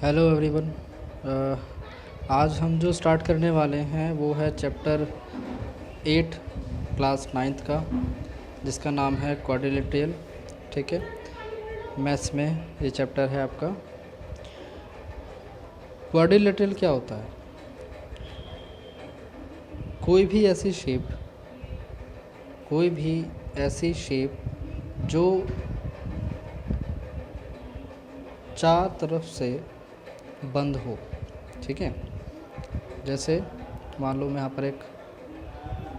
Hello everyone. आज हम जो स्टार्ट करने वाले हैं वो है चैप्टर 8 क्लास 9th का, जिसका नाम है क्वाड्रिलेटरल। ठीक है, मैथ्स में ये चैप्टर है आपका। क्वाड्रिलेटरल क्या होता है? कोई भी ऐसी शेप जो चार तरफ से बंद हो। ठीक है, जैसे मान लो मैं यहाँ पर एक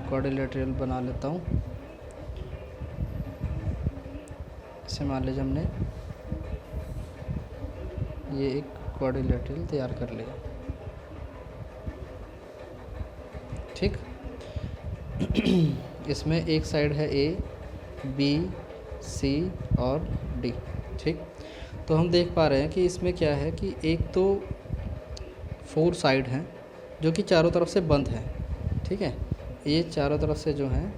क्वाड्रिलेटरल बना लेता हूँ। इसे मान लीजिए हमने ये एक क्वाड्रिलेटरल तैयार कर लिया। ठीक, इसमें एक साइड है ए, बी, सी और डी। ठीक, तो हम देख पा रहे हैं कि इसमें क्या है कि एक तो 4 साइड हैं जो कि चारों तरफ से बंद है। ठीक है, ये चारों तरफ से जो हैं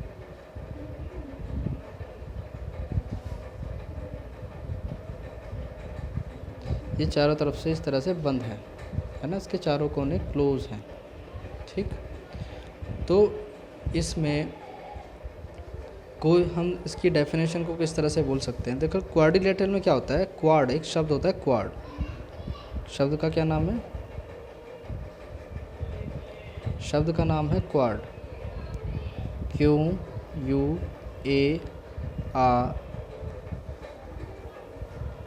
ये चारों तरफ से इस तरह से बंद है ना, इसके चारों कोने क्लोज हैं। ठीक, तो इसमें कोई हम इसकी डेफिनेशन को किस तरह से बोल सकते हैं? देखो, क्वाड्रिलेटरल में क्या होता है? क्वाड एक शब्द होता है। क्वाड शब्द का क्या नाम है? शब्द का नाम है quad. Q U A R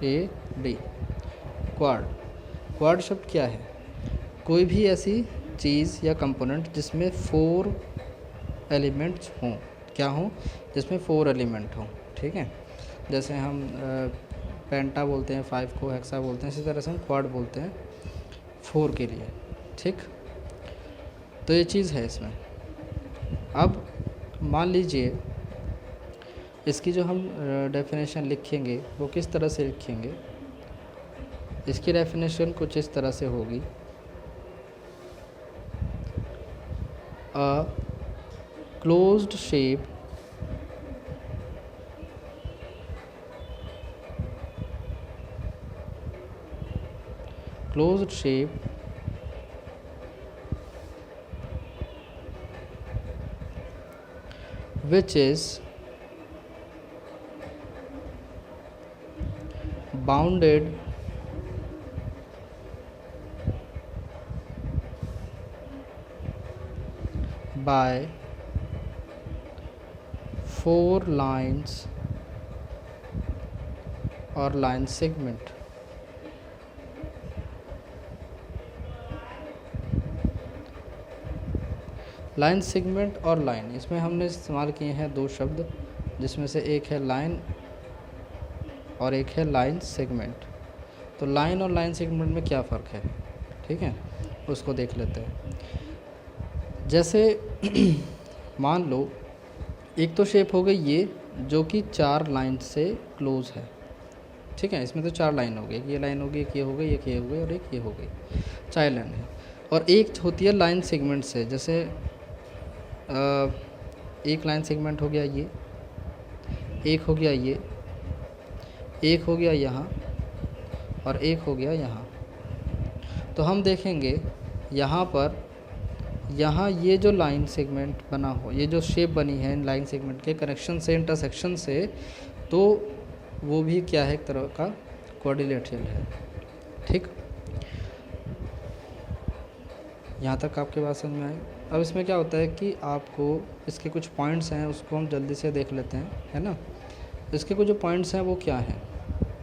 A D, quad. Quad शब्द क्या है? कोई भी ऐसी चीज़ या कंपोनेंट जिसमें 4 एलिमेंट्स हों। क्या हों? जिसमें 4 एलिमेंट हों। ठीक है, जैसे हम पेंटा बोलते हैं 5 को, हेक्सा बोलते हैं, इसी तरह से हम क्वाड बोलते हैं 4 के लिए। ठीक, तो ये चीज़ है इसमें। अब मान लीजिए इसकी जो हम डेफिनेशन लिखेंगे वो किस तरह से लिखेंगे? इसकी डेफिनेशन कुछ इस तरह से होगी। A closed shape which is bounded by 4 lines or line segment। Line segment और लाइन, इसमें हमने इस्तेमाल किए हैं 2 शब्द, जिसमें से एक है लाइन और एक है लाइन सेगमेंट। तो लाइन और लाइन सेगमेंट में क्या फ़र्क है? ठीक है, उसको देख लेते हैं। जैसे मान लो एक तो शेप हो गई ये, जो कि 4 लाइन से क्लोज है। ठीक है, इसमें तो 4 लाइन हो गई, ये लाइन हो गई, एक ये हो गई, एक ये हो गई और एक ये हो गई, 4 लाइन है। और एक होती है लाइन सेगमेंट से, जैसे एक लाइन सेगमेंट हो गया ये, एक हो गया ये, एक हो गया यहाँ और एक हो गया यहाँ। तो हम देखेंगे यहाँ पर, यहाँ ये जो लाइन सेगमेंट बना हो, ये जो शेप बनी है इन लाइन सेगमेंट के कनेक्शन से, इंटरसेक्शन से, तो वो भी क्या है? एक तरह का क्वाड्रिलेटरल है। ठीक, यहाँ तक आपके बात समझ में आई? अब इसमें क्या होता है कि आपको इसके कुछ पॉइंट्स हैं, उसको हम जल्दी से देख लेते हैं, है ना। इसके कुछ जो पॉइंट्स हैं वो क्या हैं?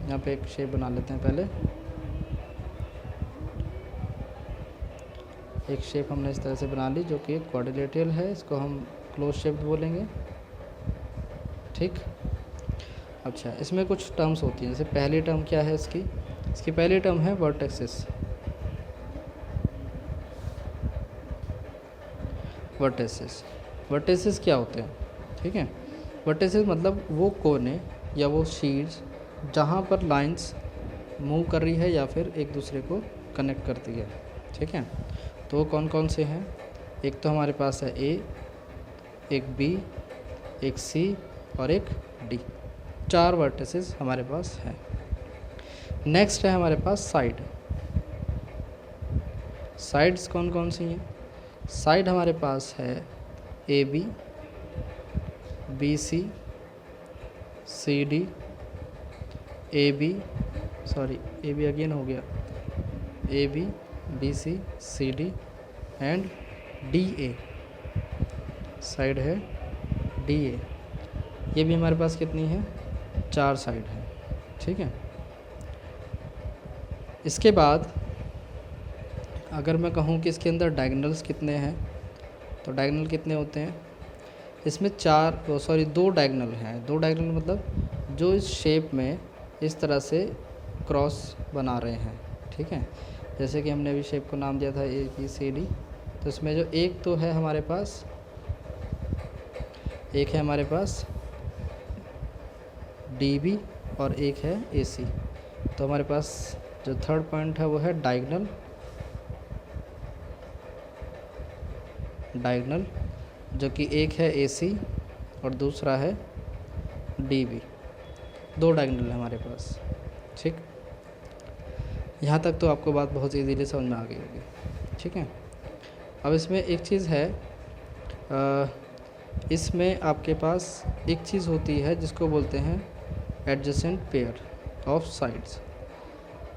यहाँ पे एक शेप बना लेते हैं। पहले एक शेप हमने इस तरह से बना ली जो कि क्वाड्रिलेटरल है, इसको हम क्लोज शेप बोलेंगे। ठीक, अच्छा, इसमें कुछ टर्म्स होती हैं। जैसे पहली टर्म क्या है इसकी पहली टर्म है वर्टेक्सेस। वर्टेसेस क्या होते हैं? ठीक है, वर्टेसेस मतलब वो कोने या वो शीट्स जहाँ पर लाइंस मूव कर रही है या फिर एक दूसरे को कनेक्ट करती है। ठीक है, तो वो कौन कौन से हैं? एक तो हमारे पास है ए, एक बी, एक सी और एक डी। 4 वर्टिसेस हमारे पास हैं। नेक्स्ट है हमारे पास साइड। साइड्स कौन कौन सी हैं? साइड हमारे पास है A B, B C, C D, A B, sorry A B again हो गया, A B, B C, C D and D A. Side है डी ए। ये भी हमारे पास कितनी है? 4 साइड है। ठीक है। इसके बाद अगर मैं कहूँ कि इसके अंदर डायगोनल्स कितने हैं, तो डायगोनल कितने होते हैं? इसमें 2 डायगोनल हैं। 2 डायगोनल मतलब जो इस शेप में इस तरह से क्रॉस बना रहे हैं। ठीक है। जैसे कि हमने अभी शेप को नाम दिया था ए बी सी डी, तो इसमें जो एक तो है हमारे पास, एक है हमारे पास डी बी और एक है ए सी। तो हमारे पास जो थर्ड पॉइंट है वो है डायगोनल, जो कि एक है ए सी और दूसरा है डी बी। 2 डायगोनल है हमारे पास। ठीक, यहाँ तक तो आपको बात बहुत इजीली समझ में आ गई होगी। ठीक है। अब इसमें एक चीज़ है, इसमें आपके पास एक चीज़ होती है जिसको बोलते हैं adjacent pair of sides.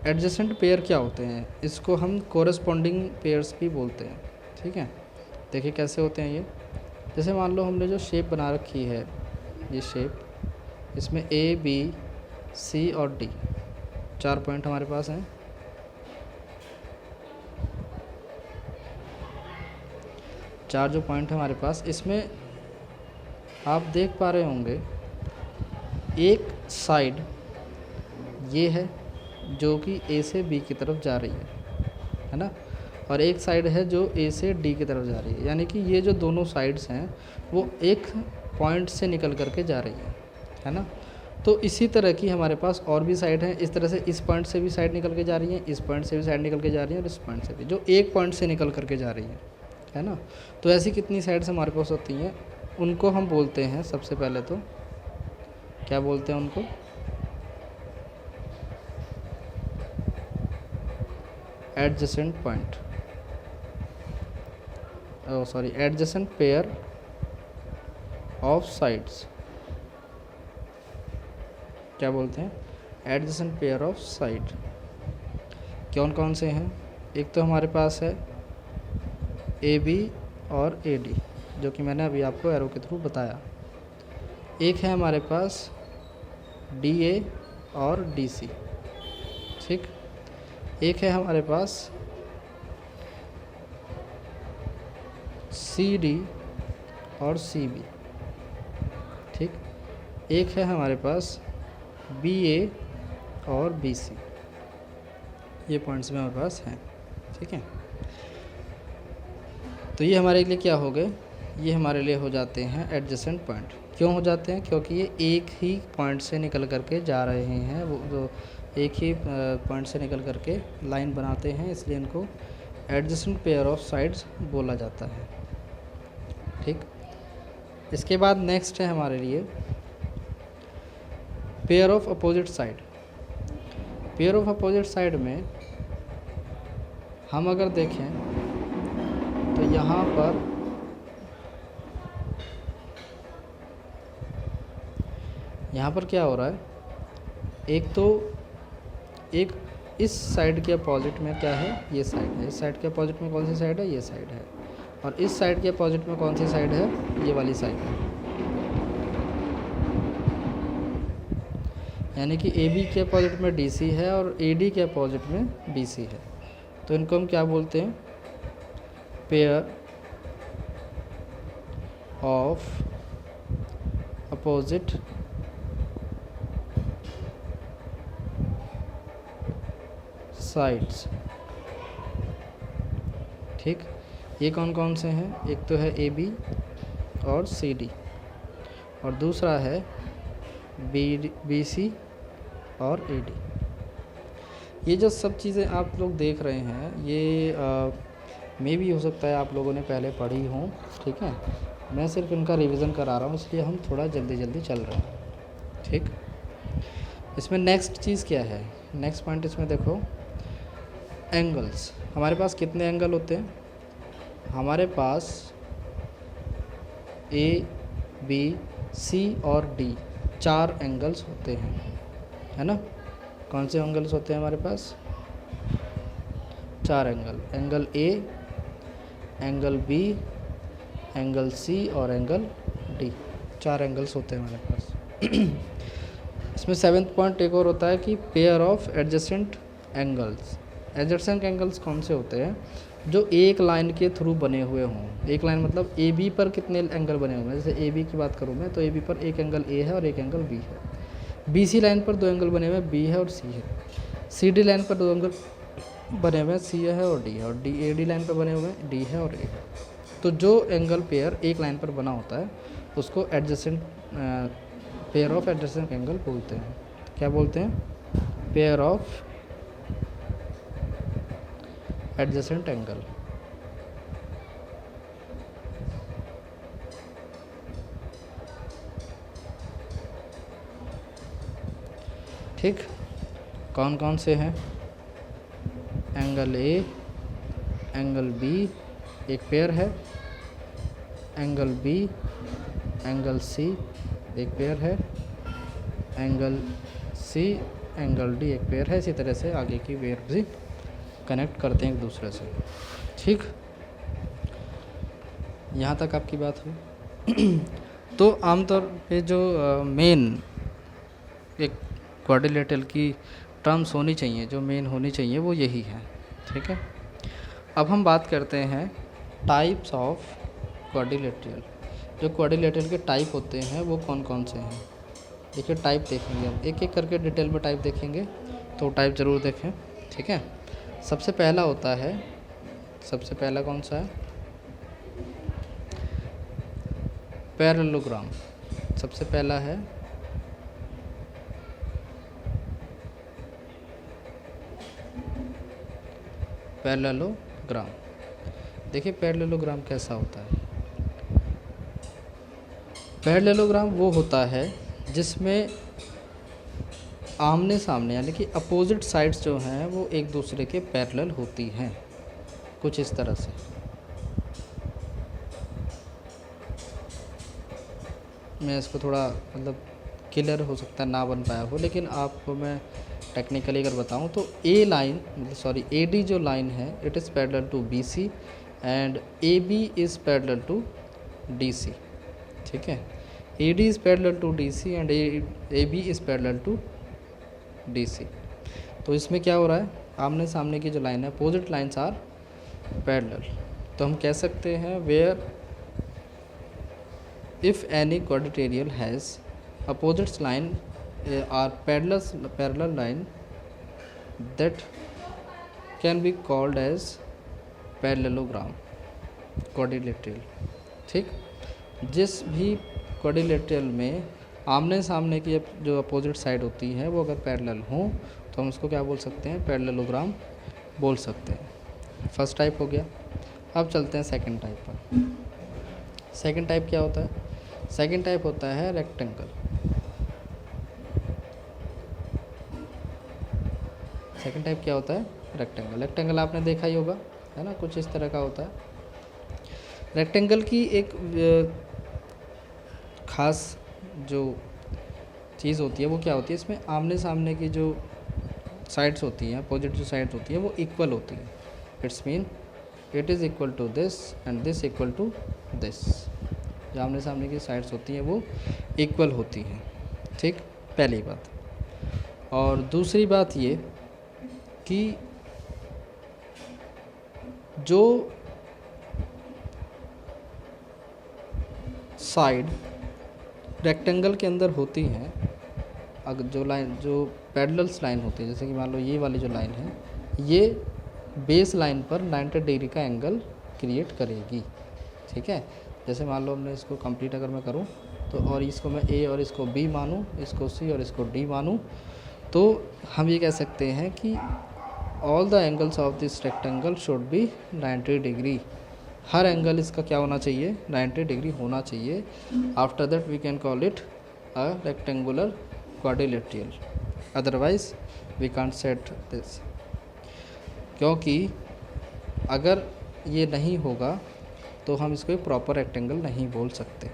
Adjacent pair क्या होते हैं? इसको हम कोरस्पॉन्डिंग पेयर्स भी बोलते हैं। ठीक है। देखिए कैसे होते हैं ये। जैसे मान लो हमने जो शेप बना रखी है, ये शेप, इसमें ए बी सी और डी 4 पॉइंट हमारे पास हैं। चार जो पॉइंट है हमारे पास, इसमें आप देख पा रहे होंगे एक साइड ये है जो कि ए से बी की तरफ जा रही है ना, और एक साइड है जो ए से डी की तरफ जा रही है। यानी कि ये जो दोनों साइड्स हैं वो एक पॉइंट से निकल करके जा रही है ना। तो इसी तरह की हमारे पास और भी साइड हैं। इस तरह से इस पॉइंट से भी साइड निकल के जा रही है, इस पॉइंट से भी साइड निकल के जा रही है और इस पॉइंट से भी, जो एक पॉइंट से निकल करके जा रही है ना। तो ऐसी कितनी साइड्स हमारे पास होती हैं? उनको हम बोलते हैं, सबसे पहले तो क्या बोलते हैं उनको? Adjacent point, adjacent pair of sides. क्या बोलते हैं? Adjacent pair of side. कौन कौन से हैं? एक तो हमारे पास है ए बी और ए डी, जो कि मैंने अभी आपको एरो के थ्रू बताया। एक है हमारे पास डी ए और डी सी। ठीक। एक है हमारे पास सी डी और सी बी। ठीक। एक है हमारे पास बी ए और बी सी। ये पॉइंट्स में हमारे पास हैं। ठीक है। तो ये हमारे लिए क्या हो गए? ये हमारे लिए हो जाते हैं एडजेसेंट पॉइंट। क्यों हो जाते हैं? क्योंकि ये एक ही पॉइंट से निकल करके जा रहे हैं, वो जो एक ही पॉइंट से निकल करके लाइन बनाते हैं, इसलिए इनको एडजेसेंट पेयर ऑफ साइड्स बोला जाता है। ठीक। इसके बाद नेक्स्ट है हमारे लिए pair of opposite side. Pair of opposite side में हम अगर देखें तो यहाँ पर क्या हो रहा है? एक तो एक इस साइड के अपोजिट में क्या है? ये साइड है। इस साइड के अपोजिट में कौन सी साइड है? ये साइड है। और इस साइड के अपोजिट में कौन सी साइड है? ये वाली साइड है। यानी कि ए बी के अपोजिट में डी सी है और ए डी के अपोजिट में बी सी है। तो इनको हम क्या बोलते हैं? Pair of opposite sides. ठीक। ये कौन कौन से हैं? एक तो है ए बी और सी डी, और दूसरा है बी सी और ए डी। ये जो सब चीज़ें आप लोग देख रहे हैं, ये मे भी हो सकता है आप लोगों ने पहले पढ़ी हों। ठीक है। मैं सिर्फ इनका रिवीजन करा रहा हूँ, इसलिए हम थोड़ा जल्दी जल्दी चल रहे हैं। ठीक। इसमें नेक्स्ट चीज़ क्या है? नेक्स्ट पॉइंट इसमें देखो, एंगल्स, हमारे पास कितने एंगल होते हैं? हमारे पास ए, बी, सी और डी 4 एंगल्स होते हैं, है ना? कौन से एंगल्स होते हैं हमारे पास? 4 angle, angle A, angle B, angle C और एंगल डी, 4 एंगल्स होते हैं हमारे पास। इसमें 7th पॉइंट एक और होता है कि pair of adjacent angles. Adjacent angles कौन से होते हैं? जो एक लाइन के थ्रू बने हुए हों। एक लाइन मतलब ए बी पर कितने एंगल बने हुए हैं? जैसे ए बी की बात करूँ मैं, तो ए बी पर एक एंगल ए है और एक एंगल बी है। बी सी लाइन पर 2 एंगल बने हुए हैं, बी है और सी है। सी डी लाइन पर 2 एंगल बने हुए हैं, सी है और डी है। और डी ए डी लाइन पर बने हुए हैं, डी है और ए है। तो जो एंगल पेयर एक लाइन पर बना होता है उसको adjacent pair of adjacent angle बोलते हैं। क्या बोलते हैं? Pair of adjacent angle. ठीक, कौन कौन से हैं? एंगल ए, एंगल बी एक पेयर है, एंगल बी, एंगल सी एक पेयर है, एंगल सी, एंगल डी एक पेयर है। इसी तरह से आगे की पेयर भी कनेक्ट करते हैं एक दूसरे से। ठीक, यहाँ तक आपकी बात हुई। तो आमतौर पे जो मेन एक क्वाड्रिलेटरल की टर्म्स होनी चाहिए, जो मेन होनी चाहिए वो यही है। ठीक है, अब हम बात करते हैं टाइप्स ऑफ क्वाड्रिलेटरल। जो क्वाड्रिलेटरल के टाइप होते हैं वो कौन कौन से हैं? देखिए, टाइप देखेंगे हम एक एक करके डिटेल में टाइप देखेंगे, तो टाइप ज़रूर देखें। ठीक है, सबसे पहला होता है, सबसे पहला कौन सा है? पैरेललोग्राम। सबसे पहला है पैरेललोग्राम। देखिए पैरेललोग्राम कैसा होता है? पैरेललोग्राम वो होता है जिसमें आमने सामने यानी कि अपोजिट साइड्स जो हैं वो एक दूसरे के पैरेलल होती हैं, कुछ इस तरह से। मैं इसको थोड़ा मतलब क्लियर हो सकता है ना बन पाया हो, लेकिन आपको मैं टेक्निकली अगर बताऊं तो A line sorry A D जो लाइन है it is parallel to B C and A B is parallel to D C. ठीक है, A D is parallel to D C and A B is parallel to D C. तो इसमें क्या हो रहा है? आमने सामने की जो लाइन है, अपोजिट लाइन्स आर पैरेलल। तो हम कह सकते हैं where if any quadrilateral has opposite line are parallel line that can be called as parallelogram quadrilateral। ठीक, जिस भी क्वाड्रिलेटरल में आमने सामने की जो अपोजिट साइड होती है वो अगर पैरेलल हो तो हम उसको क्या बोल सकते हैं? पैरेललोग्राम बोल सकते हैं। फर्स्ट टाइप हो गया। अब चलते हैं सेकंड टाइप पर। सेकंड टाइप क्या होता है? सेकंड टाइप होता है रेक्टेंगल। सेकंड टाइप क्या होता है? रेक्टेंगल। रेक्टेंगल आपने देखा ही होगा, है ना? कुछ इस तरह का होता है। रेक्टेंगल की एक खास जो चीज़ होती है वो क्या होती है? इसमें आमने सामने की जो साइड्स होती हैं, अपोजिट जो साइड्स होती है वो इक्वल होती है। It's mean it is equal to this and this equal to this. जो आमने सामने की साइड्स होती हैं वो इक्वल होती हैं। ठीक, पहली बात। और दूसरी बात ये कि जो साइड रेक्टेंगल के अंदर होती हैं, अगर जो लाइन जो पैरेलल्स लाइन होती है, जैसे कि मान लो ये वाली जो लाइन है ये बेस लाइन पर 90 डिग्री का एंगल क्रिएट करेगी। ठीक है, जैसे मान लो हमने इसको कंप्लीट अगर मैं करूं तो और इसको मैं ए और इसको बी मानूं, इसको सी और इसको डी मानूं, तो हम ये कह सकते हैं कि all the angles of this rectangle should be 90 degree. हर एंगल इसका क्या होना चाहिए? 90 डिग्री होना चाहिए। After that we can call it a rectangular quadrilateral, otherwise we can't set this. क्योंकि अगर ये नहीं होगा तो हम इसको एक प्रॉपर रेक्टेंगल नहीं बोल सकते।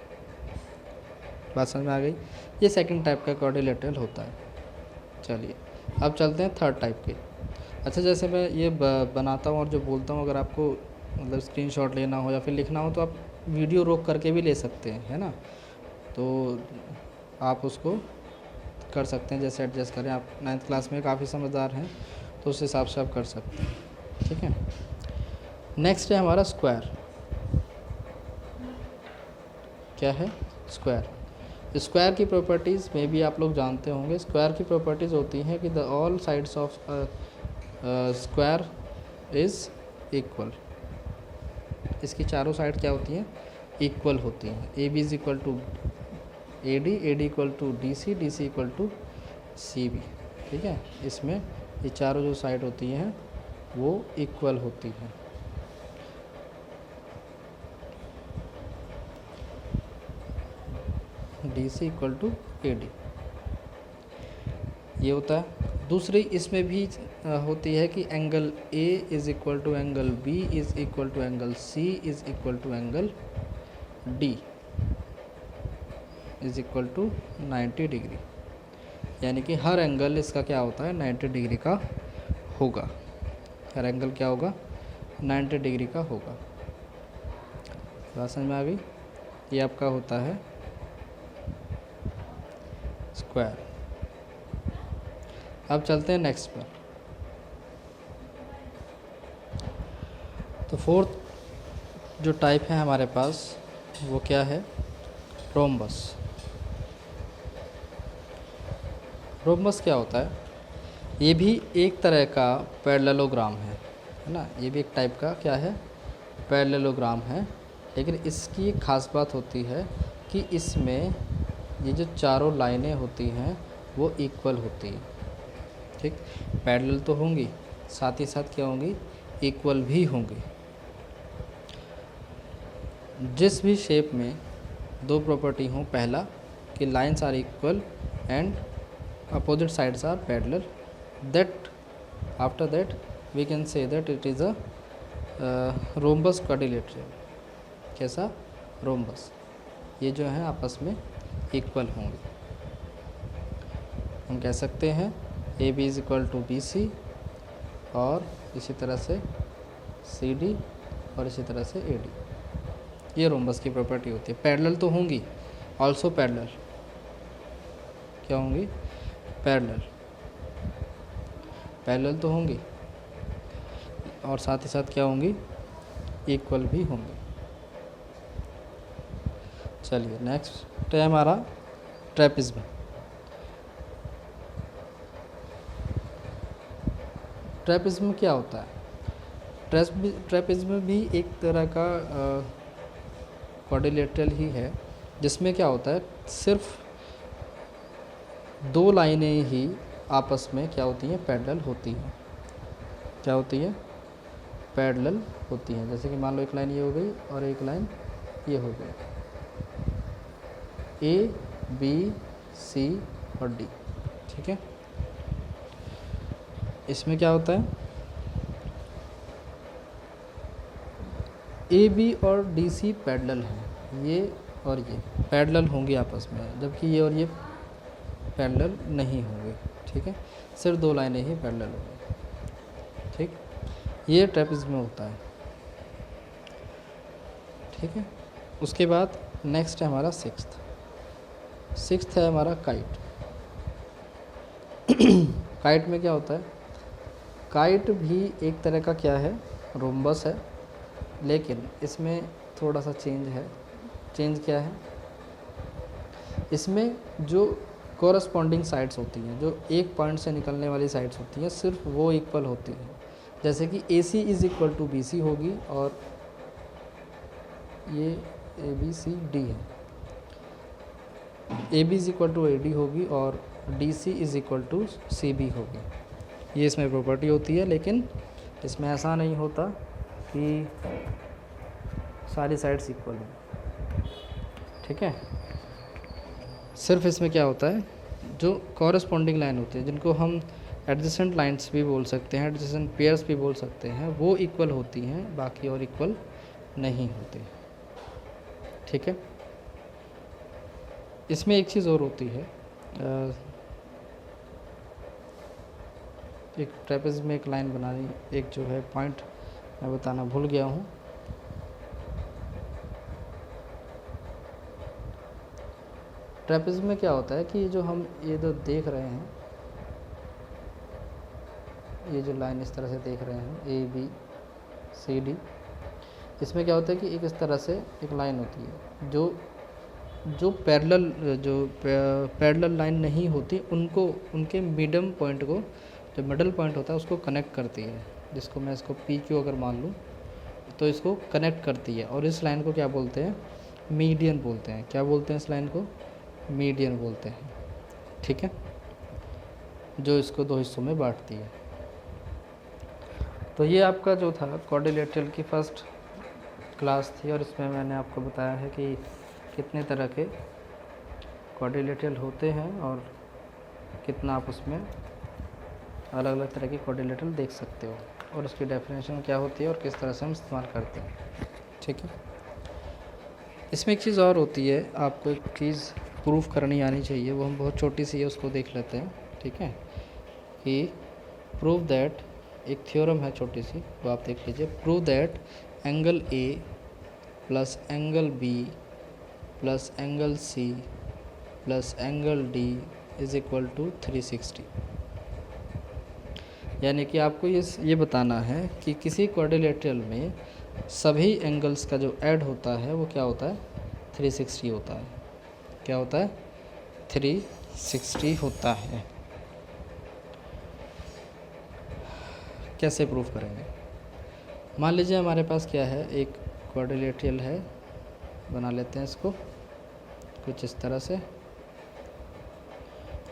बात समझ में आ गई? ये सेकंड टाइप का क्वाड्रिलेटरल होता है। चलिए अब चलते हैं थर्ड टाइप के। अच्छा, जैसे मैं ये बनाता हूँ और जो बोलता हूँ, अगर आपको मतलब स्क्रीनशॉट लेना हो या फिर लिखना हो तो आप वीडियो रोक करके भी ले सकते हैं, है ना। तो आप उसको कर सकते हैं, जैसे एडजस्ट करें। आप 9th क्लास में काफ़ी समझदार हैं तो उस हिसाब से आप कर सकते हैं, ठीक है। नेक्स्ट है हमारा स्क्वायर। क्या है? स्क्वायर। स्क्वायर की प्रॉपर्टीज़ में भी आप लोग जानते होंगे। स्क्वायर की प्रॉपर्टीज़ होती हैं कि the all sides of square is equal. इसकी चारों साइड क्या होती हैं? इक्वल होती हैं। A B is equal to A D equal to D C equal to C B, ठीक है। इसमें ये चारों जो साइड होती हैं वो इक्वल होती हैं। D C equal to A D, ये होता है। दूसरी इसमें भी होती है कि angle A is equal to angle B is equal to angle C is equal to angle D is equal to 90 degree. यानी कि हर एंगल इसका क्या होता है? 90 डिग्री का होगा। हर एंगल क्या होगा? 90 डिग्री का होगा। बात समझ में आ गई? ये आपका होता है स्क्वायर। अब चलते हैं नेक्स्ट पर। तो फोर्थ जो टाइप है हमारे पास वो क्या है? रोम्बस। रोम्बस क्या होता है? ये भी एक तरह का पैरेललोग्राम है ना। ये भी एक टाइप का क्या है? पैरेललोग्राम है। लेकिन इसकी एक ख़ास बात होती है कि इसमें ये जो चारों लाइनें होती हैं वो इक्वल होती हैं, ठीक। पैरेलल तो होंगी, साथ ही साथ क्या होंगी? इक्वल भी होंगी। जिस भी शेप में दो प्रॉपर्टी हों, पहला कि lines are equal and opposite sides are parallel, that after that we can say that it is a rhombus quadrilateral. कैसा? रोम्बस। ये जो है आपस में इक्वल होंगे। हम कह सकते हैं A B is equal to B C, और इसी तरह से सी डी, और इसी तरह से ए डी। ये रोम्बस की प्रॉपर्टी होती है। पैरेलल तो होंगी, ऑल्सो पैरेलल। क्या होंगी? पैरेलल। पैरेलल तो होंगी और साथ ही साथ क्या होंगी? इक्वल भी होंगी। चलिए नेक्स्ट है हमारा ट्रेपिज्म। ट्रेपिज्म क्या होता है? ट्रेपिज्म भी एक तरह का क्वाड्रिलेटरल ही है, जिसमें क्या होता है? सिर्फ दो लाइनें ही आपस में क्या होती हैं? पैरेलल होती हैं। क्या होती है? पैरेलल होती हैं। जैसे कि मान लो एक लाइन ये हो गई और एक लाइन ये हो गई, ए बी सी और डी, ठीक है। इसमें क्या होता है? ए बी और डी सी पैरेलल हैं, ये और ये पैरेलल होंगे आपस में, जबकि ये और ये पैरेलल नहीं होंगे, ठीक है। सिर्फ दो लाइनें ही पैरेलल होंगी, ठीक। ये ट्रेपिज्म में होता है, ठीक है। उसके बाद नेक्स्ट है हमारा सिक्स्थ है हमारा काइट। काइट में क्या होता है? काइट भी एक तरह का क्या है? रोम्बस है, लेकिन इसमें थोड़ा सा चेंज है। चेंज क्या है? इसमें जो कोरस्पॉन्डिंग साइड्स होती हैं, जो एक पॉइंट से निकलने वाली साइड्स होती हैं, सिर्फ वो इक्वल होती हैं। जैसे कि A C is equal to B C होगी, और ये ए बी सी डी है। A B is equal to A D होगी, और D C is equal to C B होगी। ये इसमें प्रॉपर्टी होती है, लेकिन इसमें ऐसा नहीं होता कि सारी साइड्स इक्वल हो, ठीक है। सिर्फ इसमें क्या होता है? जो कॉरस्पॉन्डिंग लाइन होती है, जिनको हम एडजेसेंट लाइंस भी बोल सकते हैं, एडजेसेंट पेयर्स भी बोल सकते हैं, वो इक्वल होती हैं, बाकी और इक्वल नहीं होती। ठीक है। इसमें एक चीज़ और होती है, एक ट्रेपेज में एक लाइन बनानी, एक जो है पॉइंट मैं बताना भूल गया हूँ। ट्रेपेज में क्या होता है कि जो हम ये जो देख रहे हैं, ये जो लाइन इस तरह से देख रहे हैं ए बी सी डी, इसमें क्या होता है कि एक इस तरह से एक लाइन होती है जो पैरेलल लाइन नहीं होती, उनको उनके मिडल पॉइंट को, जो मिडल पॉइंट होता है उसको कनेक्ट करती है, जिसको मैं इसको पी क्यू अगर मान लूँ तो इसको कनेक्ट करती है। और इस लाइन को क्या बोलते हैं? मीडियन बोलते हैं। क्या बोलते हैं इस लाइन को? मीडियन बोलते हैं। ठीक है, जो इसको दो हिस्सों में बांटती है। तो ये आपका जो था क्वाड्रिलेटरल की फर्स्ट क्लास थी, और इसमें मैंने आपको बताया है कि कितने तरह के क्वाड्रिलेटरल होते हैं और कितना आप उसमें अलग अलग तरह के क्वाड्रिलेटरल देख सकते हो, और उसकी डेफिनेशन क्या होती है और किस तरह से हम इस्तेमाल करते हैं। ठीक है। इसमें एक चीज़ और होती है, आपको एक चीज़ प्रूफ करनी आनी चाहिए, वो हम बहुत छोटी सी है, उसको देख लेते हैं। ठीक है, कि प्रूव दैट, एक थ्योरम है छोटी सी, वो आप देख लीजिए। Prove that angle A plus angle B plus angle C plus angle D is equal to 360। यानी कि आपको ये बताना है कि किसी क्वाड्रिलेटरल में सभी एंगल्स का जो ऐड होता है वो क्या होता है? 360 होता है। क्या होता है? 360 होता है। कैसे प्रूफ करेंगे? मान लीजिए हमारे पास क्या है, एक क्वाड्रिलेटरल है, बना लेते हैं इसको कुछ इस तरह से,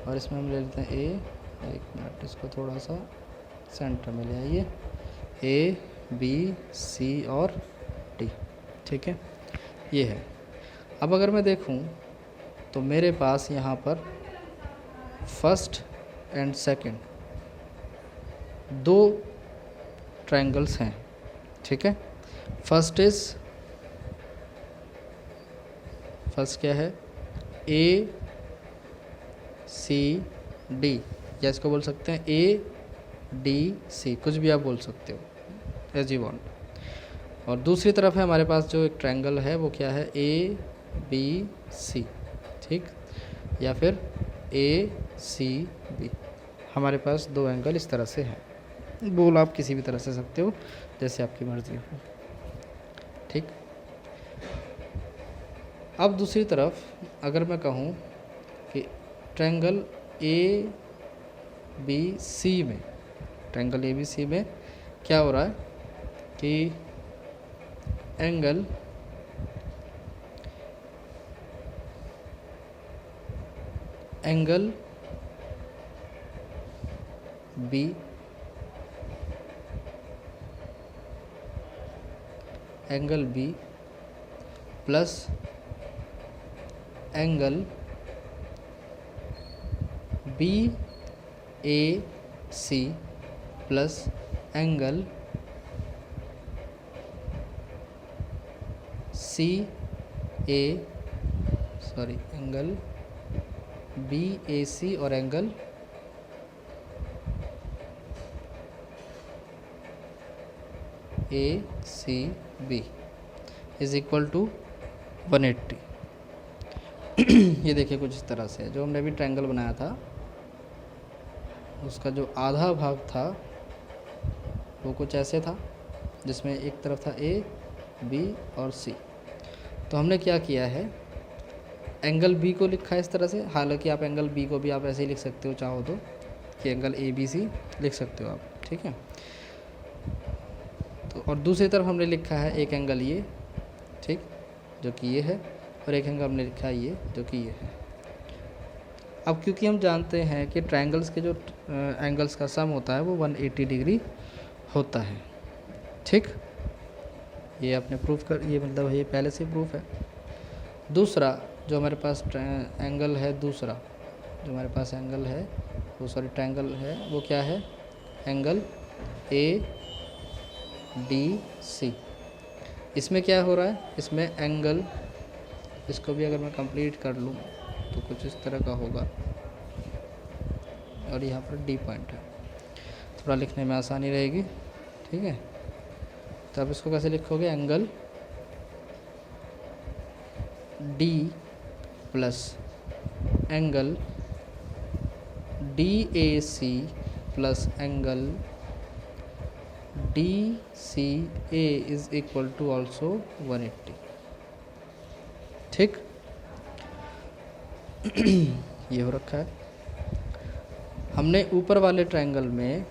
और इसमें हम ले लेते हैं ए, एक मिनट, इसको थोड़ा सा सेंटर में ले आइए, ए बी सी और डी। ठीक है, ये है। अब अगर मैं देखूं तो मेरे पास यहाँ पर फर्स्ट एंड सेकंड दो ट्रायंगल्स हैं। ठीक है, फर्स्ट क्या है? ए सी डी, या इसको बोल सकते हैं ए डी सी, कुछ भी आप बोल सकते हो एज यू वांट। और दूसरी तरफ है हमारे पास जो एक ट्रायंगल है, वो क्या है? A B C. ठीक, या फिर ए सी बी। हमारे पास दो एंगल इस तरह से हैं। बोल आप किसी भी तरह से सकते हो, जैसे आपकी मर्ज़ी हो। ठीक, अब दूसरी तरफ अगर मैं कहूँ कि ट्रायंगल ए बी सी में, ट्रायंगल ए बी सी में क्या हो रहा है कि angle B plus angle B A C plus angle angle B A C और angle A C B is equal to 180। ये देखिए कुछ इस तरह से, जो हमने भी ट्रायंगल बनाया था उसका जो आधा भाग था वो कुछ ऐसे था, जिसमें एक तरफ था ए बी और सी। तो हमने क्या किया है, एंगल बी को लिखा है इस तरह से। हालांकि आप एंगल बी को भी आप ऐसे ही लिख सकते हो चाहो तो, कि एंगल ए बी सी लिख सकते हो आप। ठीक है, तो और दूसरी तरफ हमने लिखा है एक एंगल ये, ठीक, जो कि ये है, और एक एंगल हमने लिखा है ये, जो कि ये है। अब क्योंकि हम जानते हैं कि ट्रायंगल्स के जो एंगल्स का सम होता है वो 180 डिग्री होता है। ठीक, ये आपने प्रूफ कर, ये मतलब ये पहले से प्रूफ है। दूसरा जो हमारे पास एंगल है, दूसरा जो हमारे पास एंगल है वो सॉरी ट्रायंगल है वो क्या है, एंगल ए डी सी। इसमें क्या हो रहा है, इसमें एंगल, इसको भी अगर मैं कंप्लीट कर लूँ तो कुछ इस तरह का होगा, और यहाँ पर डी पॉइंट है, थोड़ा लिखने में आसानी रहेगी। ठीक है, तो आप इसको कैसे लिखोगे, angle D plus angle D A C plus angle D C A is equal to also 180। ठीक ये हो रखा है। हमने ऊपर वाले ट्रायंगल में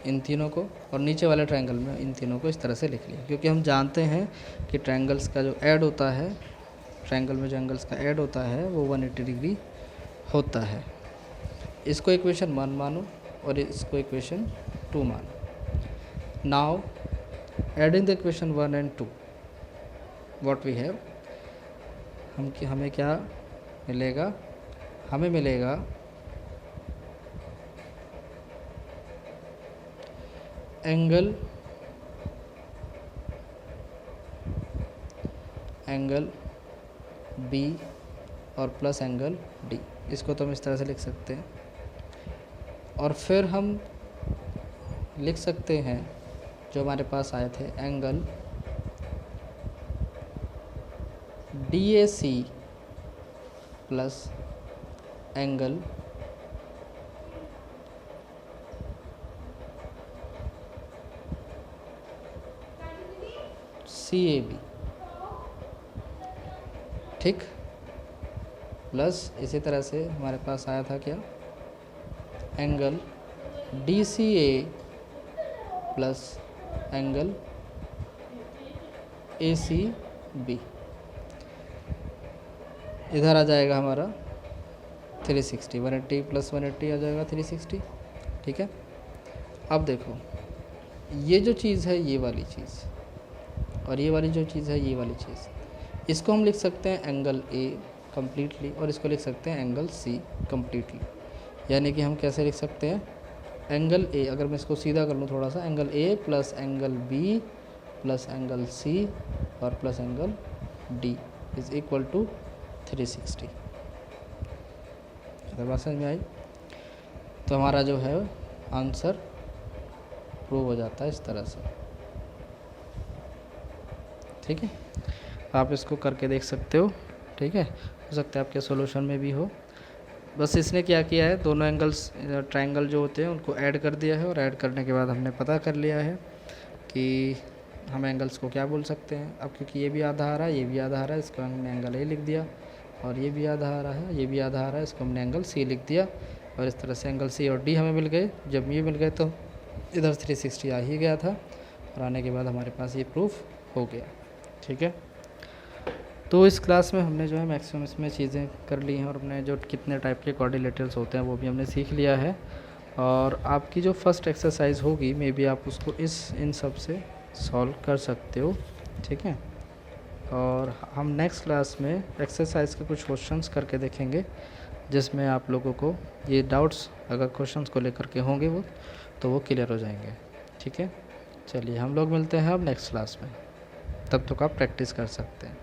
इन तीनों को और नीचे वाले ट्रायंगल में इन तीनों को इस तरह से लिख लिया, क्योंकि हम जानते हैं कि ट्रायंगल्स का जो ऐड होता है, ट्रायंगल में जो एंगल्स का ऐड होता है वो 180 डिग्री होता है। इसको इक्वेशन 1 मानो और इसको इक्वेशन 2 मानो। Now adding the equation 1 and 2 what we have, हमें क्या मिलेगा, हमें मिलेगा एंगल बी और प्लस एंगल डी। इसको तो हम इस तरह से लिख सकते हैं, और फिर हम लिख सकते हैं जो हमारे पास आए थे, angle D A C plus angle C A B. ठीक, प्लस इसी तरह से हमारे पास आया था क्या, angle D C A plus angle A C B. इधर आ जाएगा हमारा 360, 180 प्लस 180 आ जाएगा 360। ठीक है, अब देखो ये जो चीज़ है ये वाली चीज़, और ये वाली जो चीज़ है ये वाली चीज़, इसको हम लिख सकते हैं एंगल ए कम्प्लीटली, और इसको लिख सकते हैं एंगल सी कम्प्लीटली। यानी कि हम कैसे लिख सकते हैं, एंगल ए, अगर मैं इसको सीधा कर लूँ थोड़ा सा, angle A plus angle B plus angle C और plus angle D is equal to 360। अगर बात समझ में आई तो हमारा जो है आंसर प्रूव हो जाता है इस तरह से। ठीक है, आप इसको करके देख सकते हो। ठीक है, हो सकता है आपके सॉल्यूशन में भी हो। बस इसने क्या किया है, दोनों एंगल्स ट्रायंगल जो होते हैं उनको ऐड कर दिया है, और ऐड करने के बाद हमने पता कर लिया है कि हम एंगल्स को क्या बोल सकते हैं। अब क्योंकि ये भी आधा आ रहा है, ये भी आधा आ रहा है, इसको हमने एंगल ए लिख दिया, और ये भी आधा आ रहा है, ये भी आधा आ रहा है, इसको हमने एंगल सी लिख दिया, और इस तरह से एंगल सी और डी हमें मिल गए। जब ये मिल गए तो इधर 360 आ ही गया था, और आने के बाद हमारे पास ये प्रूफ हो गया। ठीक है, तो इस क्लास में हमने जो है मैक्सिमम इसमें चीज़ें कर ली हैं, और हमने जो कितने टाइप के क्वाड्रिलेटरल्स होते हैं वो भी हमने सीख लिया है। और आपकी जो फर्स्ट एक्सरसाइज होगी मे बी आप उसको इन सब से सॉल्व कर सकते हो। ठीक है, और हम नेक्स्ट क्लास में एक्सरसाइज के कुछ क्वेश्चंस करके देखेंगे, जिसमें आप लोगों को ये डाउट्स अगर क्वेश्चंस को लेकर के होंगे वो तो वो क्लियर हो जाएंगे। ठीक है, चलिए हम लोग मिलते हैं अब नेक्स्ट क्लास में, तब तक आप प्रैक्टिस कर सकते हैं।